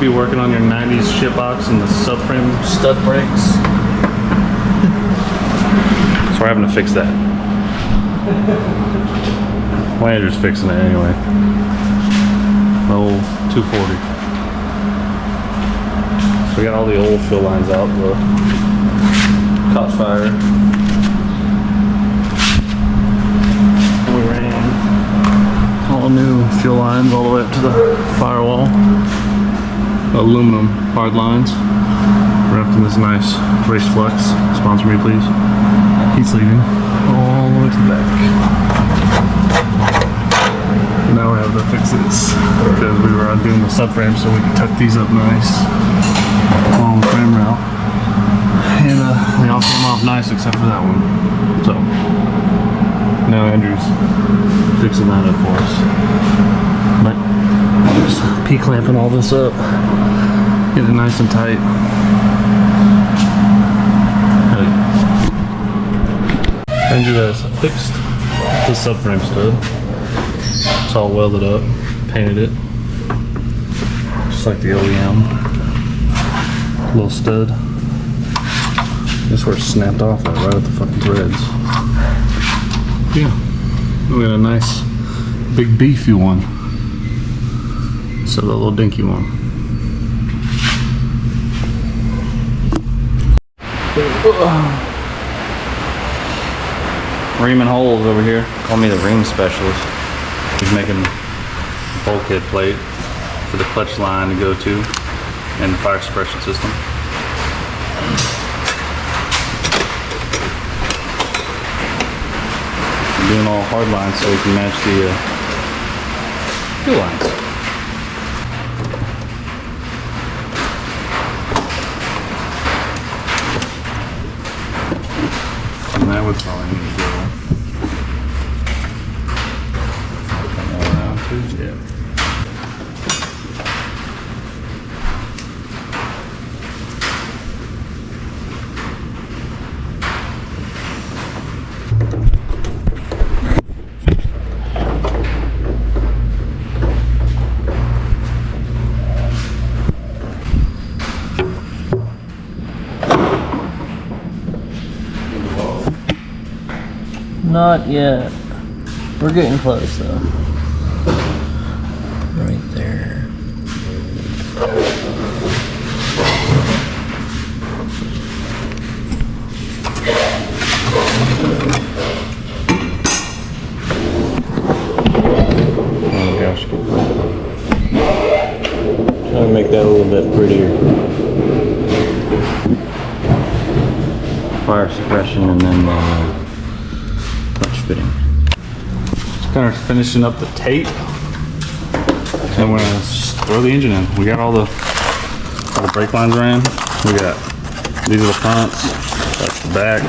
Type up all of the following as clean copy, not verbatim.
be working on your 90s shitbox and the subframe stud brakes. So we're having to fix that. Well, Andrew's fixing it anyway. The old 240. So we got all the old fill lines out. The caught fire. And we ran all new fuel lines all the way up to the firewall. Aluminum hard lines. Wrapped in this nice Race Flux. Sponsor me, please. He's leaving all the way to the back. Now we're having to fix this because we were doing the subframe so we could tuck these up nice along the frame route. And they all came off nice except for that one. So now Andrew's fixing that up for us. But just P-clamping all this up. Get it nice and tight. Andrew has fixed the subframe stud. It's all welded up, painted it. Just like the OEM. Little stud. This where it snapped off like right at the fucking threads. Yeah. We got a nice big beefy one. Instead of a little dinky one. Reaming holes over here. Call me the ream specialist. He's making a bulkhead plate for the clutch line to go to and the fire suppression system. I'm doing all hard lines so we can match the fuel lines. And that would probably need to go. Yeah. Not yet. We're getting close though. Right there. Oh gosh. Trying to make that a little bit prettier. Fire suppression and then clutch fitting. Just kind of finishing up the tape. And we're gonna just throw the engine in. We got all the brake lines ran. We got, these are the fronts, that's the back,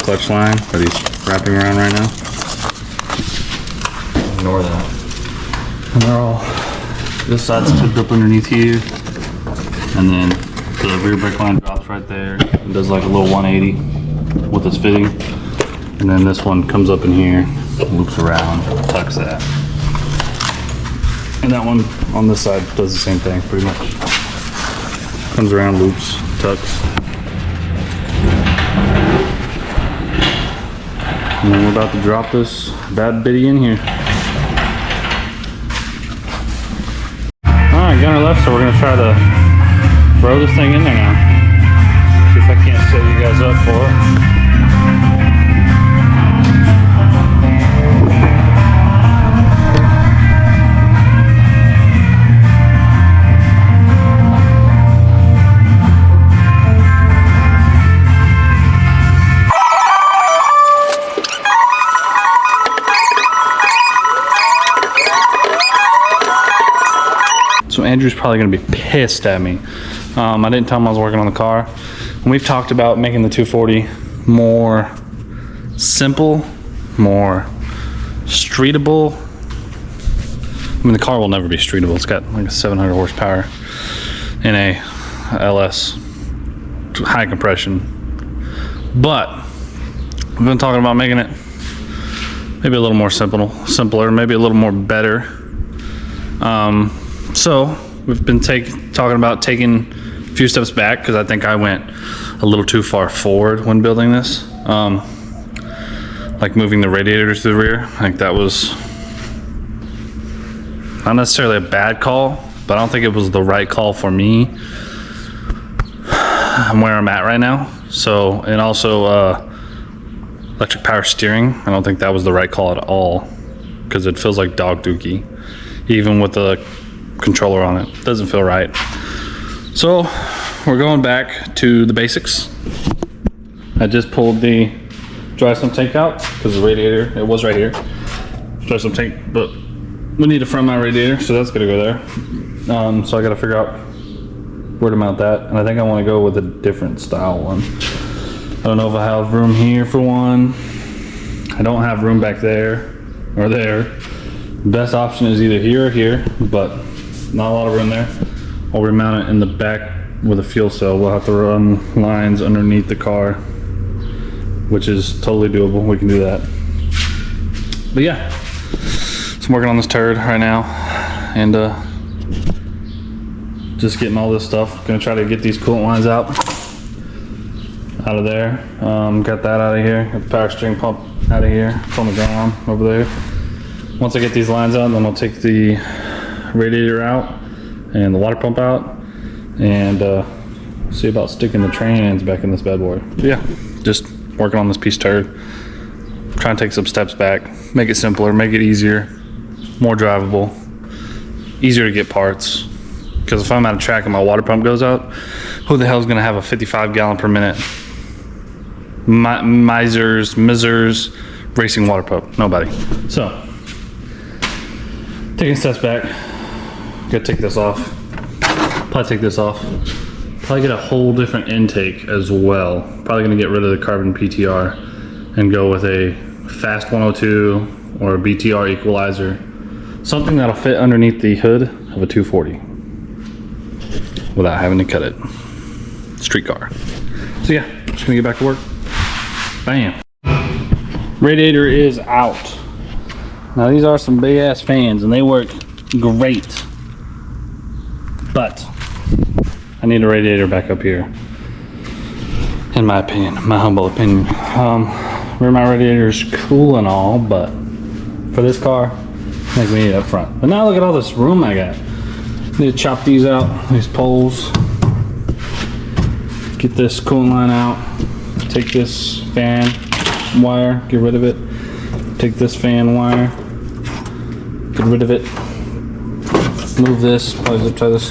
clutch line that he's wrapping around right now. Ignore that. And they're all, this side's tipped up underneath here. And then the rear brake line drops right there. It does like a little 180 with this fitting. And then this one comes up in here, loops around, tucks that. And that one on this side does the same thing, pretty much. Comes around, loops, tucks. And then we're about to drop this bad bitty in here. Alright, gunner left, so we're gonna try to throw this thing in there now. See if I can't set you guys up for it. So Andrew's probably gonna be pissed at me. I didn't tell him I was working on the car. And we've talked about making the 240 more simple, more streetable. I mean, the car will never be streetable. It's got like a 700 horsepower in a LS high compression. But we've been talking about making it maybe a little more simpler, maybe a little more better. So we've been talking about taking a few steps back because I think I went a little too far forward when building this. Like moving the radiators to the rear. I think that was not necessarily a bad call, but I don't think it was the right call for me. I'm where I'm at right now. So, and also electric power steering. I don't think that was the right call at all because it feels like dog dookie, even with the controller on it. Doesn't feel right. So we're going back to the basics. I just pulled the dry sump tank out because the radiator, it was right here. Dry sump tank, but we need a front mount radiator, so that's gonna go there. So I gotta figure out where to mount that, and I think I want to go with a different style one. I don't know if I have room here for one. I don't have room back there or there. The best option is either here or here, but not a lot of room there. I'll remount it in the back with a fuel cell. We'll have to run lines underneath the car, which is totally doable. We can do that. But yeah, so I'm working on this turd right now, and just getting all this stuff. Gonna try to get these coolant lines out of there. Got that out of here. Got the power steering pump out of here. It's on the ground over there. Once I get these lines out, then I'll take the radiator out and the water pump out, and see about sticking the trans back in this bad boy. But yeah, just working on this piece turd. Trying to take some steps back, make it simpler, make it easier, more drivable, easier to get parts. Because if I'm out of track and my water pump goes out, who the hell is going to have a 55 gallon per minute Misers racing water pump? Nobody. So, taking steps back. Gotta take this off. Probably take this off. Probably get a whole different intake as well. Probably going to get rid of the carbon PTR and go with a fast 102 or a BTR equalizer. Something that'll fit underneath the hood of a 240. Without having to cut it. Street car. So yeah, just gonna get back to work. Bam. Radiator is out. Now these are some big ass fans and they work great. But I need a radiator back up here. In my opinion, my humble opinion. Rear mount radiator is cool and all, but for this car, I think we need it up front. But now look at all this room I got. Need to chop these out, these poles. Get this coolant line out. Take this fan wire, get rid of it. Take this fan wire, get rid of it. Move this, probably zip tie this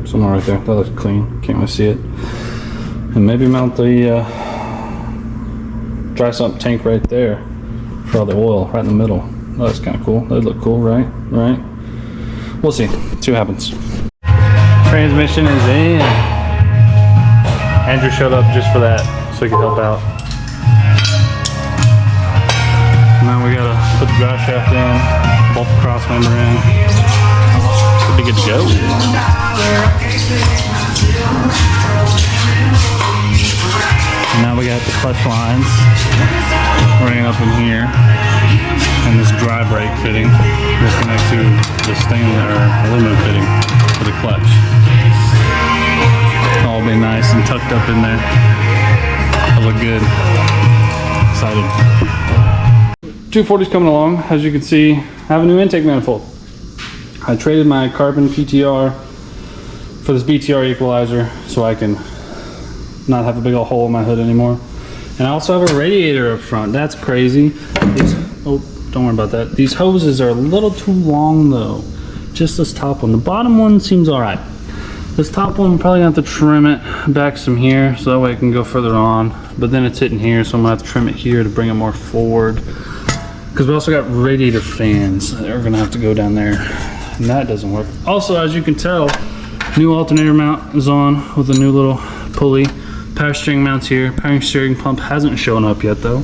somewhere right there. That looks clean, can't really see it. And maybe mount the dry sump tank right there for all the oil, right in the middle. That's kind of cool. That'd look cool, right? Right? We'll see what happens. Transmission is in. Andrew showed up just for that, so he could help out. Now we gotta put the drive shaft in, bolt the cross member in. Should be good to go. And now we got the clutch lines running up in here. And this dry brake fitting will connect to the stainless or aluminum fitting for the clutch. All be nice and tucked up in there. That'll look good. Excited. 240's coming along. As you can see, I have a new intake manifold. I traded my carbon PTR for this BTR equalizer so I can not have a big old hole in my hood anymore. And I also have a radiator up front. That's crazy. Don't worry about that. These hoses are a little too long though. Just this top one. The bottom one seems all right. This top one, I'm probably gonna have to trim it back some here so that way it can go further on. But then it's hitting here, so I'm gonna have to trim it here to bring it more forward. Because we also got radiator fans that are gonna have to go down there. And that doesn't work. Also, as you can tell, new alternator mount is on with a new little pulley. Power steering mounts here. Power steering pump hasn't shown up yet though.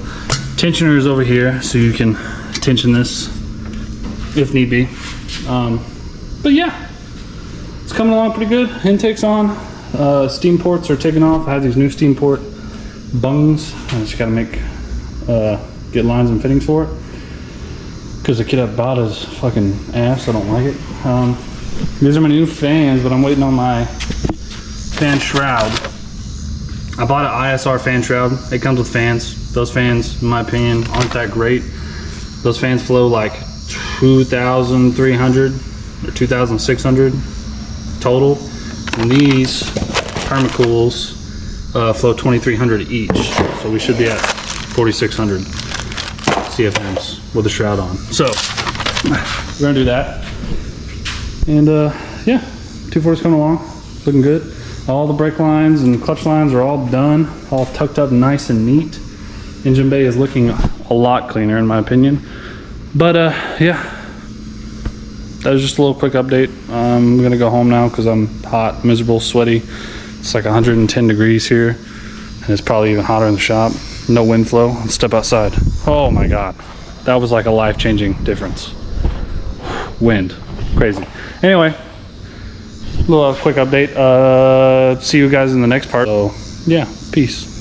Tensioner is over here, so you can tension this if need be. But yeah, it's coming along pretty good. Intake's on. Steam ports are taking off. I have these new steam port bungs. I just gotta get lines and fittings for it. Because the kit I bought is fucking ass. I don't like it. These are my new fans, but I'm waiting on my fan shroud. I bought an ISR fan shroud. It comes with fans. Those fans, in my opinion, aren't that great. Those fans flow like 2,300 or 2,600 total. And these Permacools flow 2,300 each. So we should be at 4,600 CFMs with the shroud on. So we're gonna do that. And yeah, 240's coming along, looking good. All the brake lines and clutch lines are all done, all tucked up nice and neat. Engine bay is looking a lot cleaner in my opinion. But yeah, that was just a little quick update. I'm gonna go home now because I'm hot, miserable, sweaty. It's like 110 degrees here, and it's probably even hotter in the shop. No wind flow. Let's step outside. Oh my God, that was like a life-changing difference. Wind, crazy. Anyway, little quick update. See you guys in the next part. So yeah, peace.